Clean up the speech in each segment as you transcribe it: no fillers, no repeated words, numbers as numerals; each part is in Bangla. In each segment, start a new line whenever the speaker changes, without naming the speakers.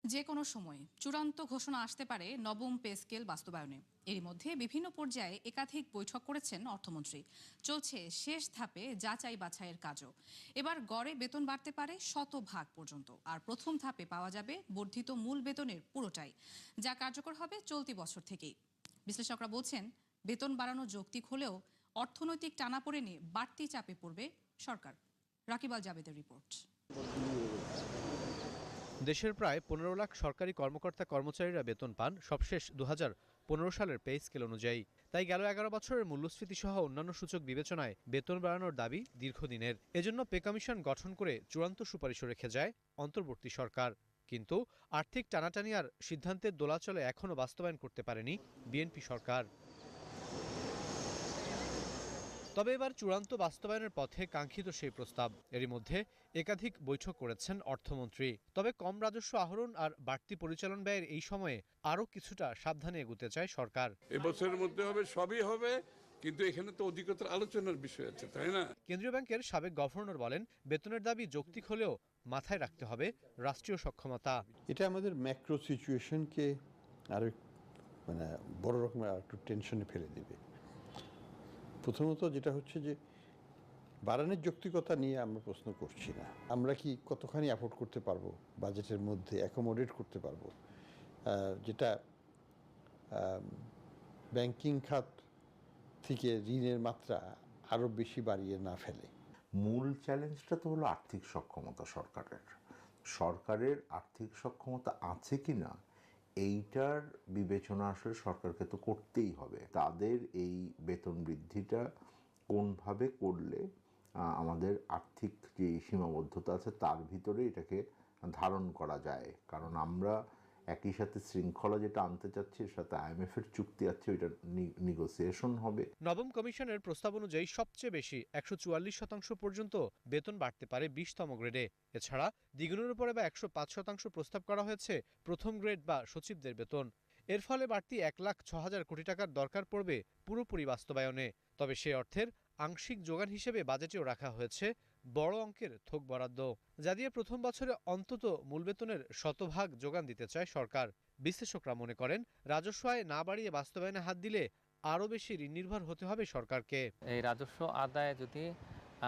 যে কোনো সময় চূড়ান্ত ঘোষণা আসতে পারে নবম পে স্কেল বাস্তবায়নে। এরই মধ্যে বিভিন্ন পর্যায়ে একাধিক বৈঠক করেছেন অর্থমন্ত্রী। চলছে শেষ ধাপে যাচাই বাছাইয়ের কাজও। এবার গড়ে বেতন বাড়তে পারে শতভাগ পর্যন্ত, আর প্রথম ধাপে পাওয়া যাবে বর্ধিত মূল বেতনের পুরোটাই, যা কার্যকর হবে চলতি বছর থেকেই। বিশ্লেষকরা বলছেন, বেতন বাড়ানো যৌক্তিক হলেও অর্থনৈতিক টানাপোড়েনে বাড়তি চাপে পড়বে সরকার। রাকিব আল জাবেদের রিপোর্ট।
দেশের প্রায় ১৫ লাখ সরকারি কর্মকর্তা কর্মচারীরা বেতন পান সবশেষ ২০১৫ সালের পে স্কেল অনুযায়ী। তাই গেল ১১ বছরের মূল্যস্ফীতি সহ অন্যান্য সূচক বিবেচনায় বেতন বাড়ানোর দাবি দীর্ঘদিনের। এজন্য পে কমিশন গঠন করে চূড়ান্ত সুপারিশও রেখে যায় অন্তর্বর্তী সরকার। কিন্তু আর্থিক টানাটানি আর সিদ্ধান্তের দোলাচলে এখনও বাস্তবায়ন করতে পারেনি বিএনপি সরকার। তবে এবার চূড়ান্ত বাস্তবায়নের পথে কাঙ্ক্ষিত সেই প্রস্তাব। এরই মধ্যে একাধিক বৈঠক করেছেন অর্থমন্ত্রী। তবে কম রাজস্ব আহরণ আর বাড়তি পরিচালন ব্যয়ের এই সময়ে আরও কিছুটা সাবধানে এগুতে চায় সরকার।
এবছরের মধ্যে হবে, সবই হবে, কিন্তু এখানে তো অধিকতর আলোচনার বিষয় আছে, তাই না?
কেন্দ্রীয় ব্যাংকের সাবেক গভর্নর বলেন, বেতনের দাবি যৌক্তিক হলেও মাথায় রাখতে হবে রাষ্ট্রীয় সক্ষমতা।
এটা আমাদের ম্যাক্রো সিচুয়েশনকে আরো বড় রকমের একটু টেনশনে ফেলে দেবে। প্রথমত যেটা হচ্ছে যে বাড়ানোর যৌক্তিকতা নিয়ে আমরা প্রশ্ন করছি না। আমরা কি কতখানি অ্যাফোর্ড করতে পারবো, বাজেটের মধ্যে অ্যাকোমোডেট করতে পারবো, যেটা ব্যাংকিং খাত থেকে ঋণের মাত্রা আরও বেশি বাড়িয়ে না ফেলে।
মূল চ্যালেঞ্জটা তো হলো আর্থিক সক্ষমতা সরকারের আর্থিক সক্ষমতা আছে কি না এইটার বিবেচনা আসলে সরকারকে তো করতেই হবে। তাদের এই বেতন বৃদ্ধিটা কোনভাবে করলে আমাদের আর্থিক যে সীমাবদ্ধতা আছে তার ভিতরে এটাকে ধারণ করা যায়। কারণ আমরা একই সাথে শৃঙ্খলা যেটা আনতে চাচ্ছি, এর সাথে IMF এর চুক্তি আছে, ওইটা নেগোসিয়েশন হবে।
নবম কমিশনের প্রস্তাব অনুযায়ী সবচেয়ে বেশি ১৪৪% পর্যন্ত বেতন বাড়তে পারে ২০তম গ্রেডে। এছাড়া দ্বিগুণের উপরে বা ১০৫% প্রস্তাব করা হয়েছে প্রথম গ্রেড বা সচিবদের বেতন। এর ফলে বাড়তি ১,০৬,০০০ কোটি টাকার দরকার পড়বে পুরোপুরি বাস্তবায়নে। তবে সে অর্থের আংশিক যোগান হিসেবে বাজেটেও রাখা হয়েছে বড় অঙ্কের থোক বরাদ্দ, যা দিয়ে প্রথম বছরে অন্তত মূল বেতনের শতভাগ যোগান দিতে চায় সরকার। বিশ্লেষকরা মনে করেন, রাজস্ব আয় না বাড়িয়ে বাস্তবায়নে হাত দিলে আরও বেশি ঋণ নির্ভর হতে হবে সরকারকে।
এই রাজস্ব আদায়ে যদি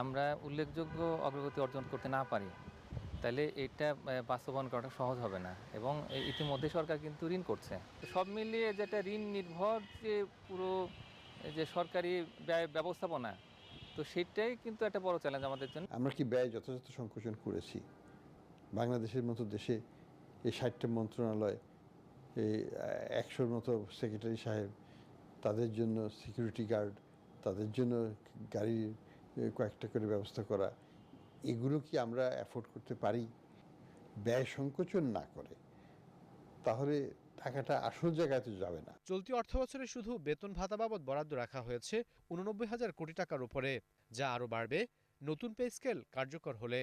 আমরা উল্লেখযোগ্য অগ্রগতি অর্জন করতে না পারি, তাহলে এটা বাস্তবায়ন করাটা সহজ হবে না। এবং ইতিমধ্যে সরকার কিন্তু ঋণ করছে। সব মিলিয়ে যেটা ঋণ নির্ভর যে পুরো যে সরকারি ব্যয় ব্যবস্থাপনা, তো সেটাই কিন্তু একটা বড় চ্যালেঞ্জ আমাদের জন্য।
আমরা কি ব্যয় যথাযথ সংকোচন করেছি? বাংলাদেশের মতো দেশে এই ৬০টা মন্ত্রণালয়, এই ১০০-র মতো সেক্রেটারি সাহেব, তাদের জন্য সিকিউরিটি গার্ড, তাদের জন্য গাড়ি কয়েকটা করে ব্যবস্থা করা, এগুলো কি আমরা অ্যাফোর্ড করতে পারি? ব্যয় সংকোচন না করে তাহলে টাকাটা আসল জায়গায় তো যাবে না।
চলতি অর্থবছরে শুধু বেতন ভাতা বাবদ বরাদ্দ রাখা হয়েছে ৮৯,০০০ কোটি টাকার উপরে, যা আরও বাড়বে নতুন পে স্কেল কার্যকর হলে।